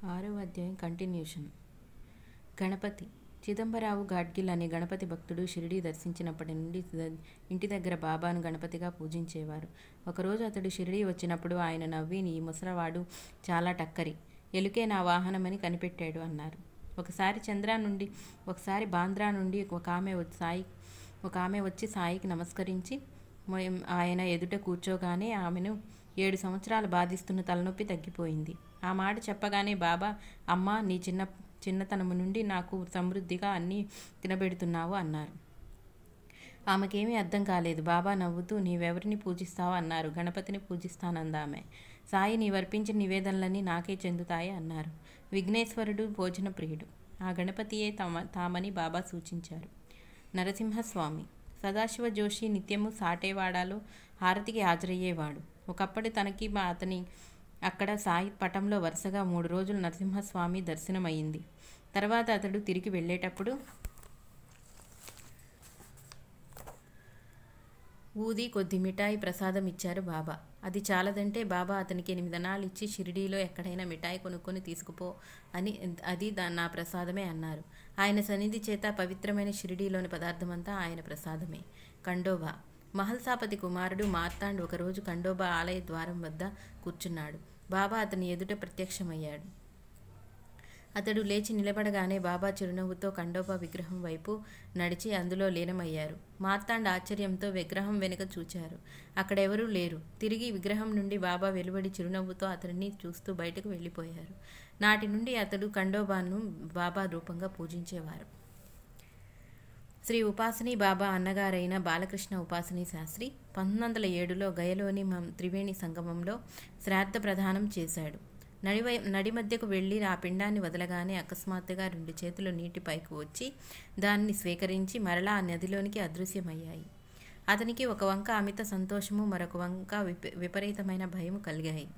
6వ అధ్యాయం కంటిన్యూషన్. గణపతి. చిదంబరావు గాడ్గిల్ అనే గణపతి భక్తుడు షిరిడీ దర్శించినప్పటి నుండి ఇంటి దగ్గర బాబాను గణపతిగా పూజించేవారు. ఒకరోజు అతడు షిరిడీ వచ్చినప్పుడు ఆయన నవ్వి, ఈ ముసలవాడు చాలా టక్కరి, ఎలుకే నా వాహనమని కనిపెట్టాడు అన్నారు. ఒకసారి బాంద్రా నుండి ఒక ఆమె వచ్చి సాయికి నమస్కరించి ఆయన ఎదుట కూర్చోగానే ఆమెను 7 సంవత్సరాలు బాధిస్తున్న తలనొప్పి తగ్గిపోయింది. ఆ మాట చెప్పగానే బాబా, అమ్మా, నీ చిన్నతనము నుండి నాకు సమృద్ధిగా అన్నీ తినబెడుతున్నావు అన్నారు. ఆమెకేమీ అర్థం కాలేదు. బాబా నవ్వుతూ, నీవెవరిని పూజిస్తావు అన్నారు. గణపతిని పూజిస్తానందామె. సాయి నీవర్పించిన నివేదనలన్నీ నాకే చెందుతాయి అన్నారు. విఘ్నేశ్వరుడు భోజన ప్రియుడు. ఆ గణపతియే తామని బాబా సూచించారు. నరసింహస్వామి. సదాశివ జోషి నిత్యము సాటేవాడాలో హారతికి హాజరయ్యేవాడు. ఒకప్పుడు అతని అక్కడ సాయి పటంలో వరుసగా 3 రోజులు నరసింహస్వామి దర్శనమయ్యింది. తర్వాత అతడు తిరిగి వెళ్ళేటప్పుడు ఊది కొద్ది మిఠాయి ప్రసాదం ఇచ్చారు బాబా. అది చాలదంటే బాబా అతనికి 8 అణాలు ఇచ్చి, షిరిడీలో ఎక్కడైనా మిఠాయి కొనుక్కొని తీసుకుపో అని, అది నా ప్రసాదమే అన్నారు. ఆయన సన్నిధి చేత పవిత్రమైన షిరిడీలోని పదార్థమంతా ఆయన ప్రసాదమే. ఖండోబా. మహల్సాపతి కుమారుడు మార్తాండ్ ఒకరోజు ఖండోబా ఆలయ ద్వారం వద్ద కూర్చున్నాడు. బాబా అతని ఎదుట ప్రత్యక్షమయ్యాడు. అతడు లేచి నిలబడగానే బాబా చిరునవ్వుతో ఖండోబా విగ్రహం వైపు నడిచి అందులో లీనమయ్యారు. మార్తాండ్ ఆశ్చర్యంతో విగ్రహం వెనుక చూచారు. అక్కడెవరూ లేరు. తిరిగి విగ్రహం నుండి బాబా వెలువడి చిరునవ్వుతో అతడిని చూస్తూ బయటకు వెళ్ళిపోయారు. నాటి నుండి అతడు ఖండోబాను బాబా రూపంగా పూజించేవారు. శ్రీ ఉపాసనీ బాబా అన్నగారైన బాలకృష్ణ ఉపాసనీ శాస్త్రి 1907లో గయలోని త్రివేణి సంగమంలో శ్రాద్ధ ప్రదానం చేశాడు. నడి మధ్యకు వెళ్ళి ఆ పిండాన్ని వదలగానే అకస్మాత్తుగా 2 చేతులు నీటి పైకి వచ్చి దాన్ని స్వీకరించి మరలా ఆ నదిలోనికి అదృశ్యమయ్యాయి. అతనికి ఒక వంక అమిత సంతోషము, మరొక వంక విపరీతమైన భయము కలిగాయి.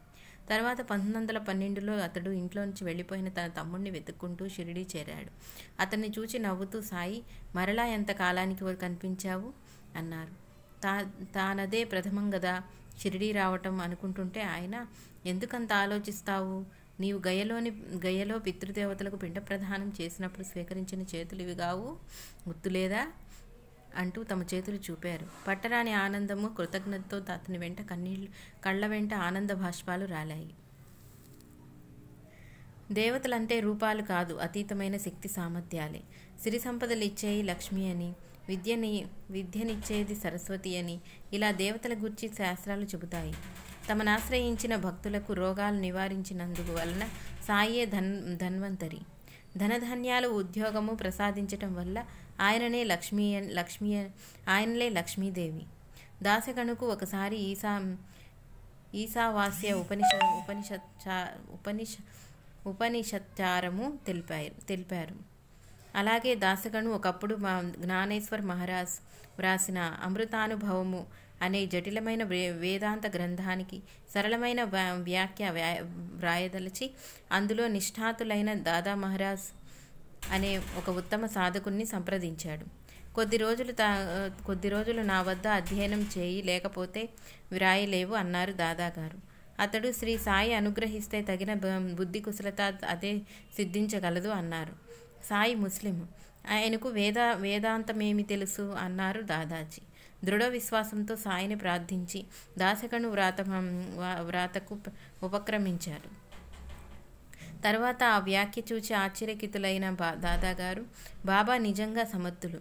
తర్వాత 1912లో అతడు ఇంట్లోంచి వెళ్ళిపోయిన తన తమ్ముడిని వెతుక్కుంటూ షిరిడీ చేరాడు. అతన్ని చూచి నవ్వుతూ, సాయి, మరలా ఎంత కాలానికి కనిపించావు అన్నారు. తానదే ప్రథమం గదా షిరిడీ రావటం అనుకుంటుంటే ఆయన, ఎందుకంత ఆలోచిస్తావు? నీవు గయలో పితృదేవతలకు పిండ ప్రదానం చేసినప్పుడు స్వీకరించిన చేతులు ఇవి గావు, గుర్తులేదా అంటూ తమ చేతులు చూపారు. పట్టరాని ఆనందము, కృతజ్ఞతతో అతని వెంట కళ్ళ వెంట ఆనంద భాష్పాలు రాలాయి. దేవతలంటే రూపాలు కాదు, అతీతమైన శక్తి సామర్థ్యాలే. సిరి సంపదలు ఇచ్చేయి లక్ష్మి అని, విద్యనిచ్చేది సరస్వతి అని, ఇలా దేవతల గురించి శాస్త్రాలు చెబుతాయి. తమనాశ్రయించిన భక్తులకు రోగాలు నివారించినందుకు వలన సాయే ధన్వంతరి. ధనధాన్యాలు, ఉద్యోగము ప్రసాదించటం వల్ల ఆయనలే లక్ష్మీదేవి. దాసగణుకు ఒకసారి ఈశావాస్య ఉపనిషత్చారము తెలిపారు. అలాగే దాసగణు ఒకప్పుడు జ్ఞానేశ్వర్ మహారాజ్ వ్రాసిన అమృతానుభవము అనే జటిలమైన వేదాంత గ్రంథానికి సరళమైన వ్యాఖ్య వ్రాయదలచి అందులో నిష్ఠాతులైన దాదా మహారాజ్ అనే ఒక ఉత్తమ సాధకుణ్ణి సంప్రదించాడు. కొద్ది రోజులు నా వద్ద అధ్యయనం చేయి, లేకపోతే వ్రాయలేవు అన్నారు దాదాగారు. అతడు, శ్రీ సాయి అనుగ్రహిస్తే తగిన బుద్ధి కుశలత అదే సిద్ధించగలదు అన్నారు. సాయి ముస్లిం, ఆయనకు వేదాంతమేమి తెలుసు అన్నారు దాదాజీ. దృఢ విశ్వాసంతో సాయిని ప్రార్థించి దాసగణు వ్రాతకు ఉపక్రమించారు. తర్వాత ఆ వ్యాఖ్య చూచి ఆశ్చర్యకితులైన దాదాగారు, బాబా నిజంగా సమర్థులు,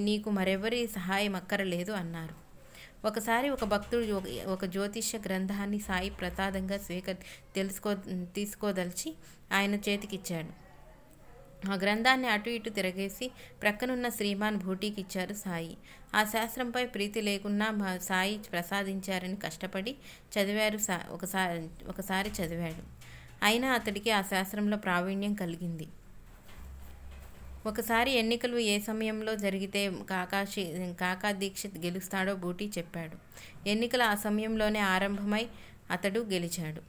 నీకు మరెవరి సహాయం అక్కరలేదు అన్నారు. ఒకసారి ఒక భక్తుడు ఒక జ్యోతిష్య గ్రంథాన్ని సాయి ప్రసాదంగా తీసుకోదలిచి ఆయన చేతికిచ్చాడు. ఆ గ్రంథాన్ని అటు ఇటు తిరగేసి ప్రక్కనున్న శ్రీమాన్ భూటీకి ఇచ్చారు సాయి. ఆ శాస్త్రంపై ప్రీతి లేకున్నా సాయి ప్రసాదించారని కష్టపడి ఒకసారి చదివాడు. అయినా అతడికి ఆ శాస్త్రంలో ప్రావీణ్యం కలిగింది. ఒకసారి ఎన్నికలు ఏ సమయంలో జరిగితే కాకా దీక్షిత్ గెలుస్తాడో బూటీ చెప్పాడు. ఎన్నికలు ఆ సమయంలోనే ఆరంభమై అతడు గెలిచాడు.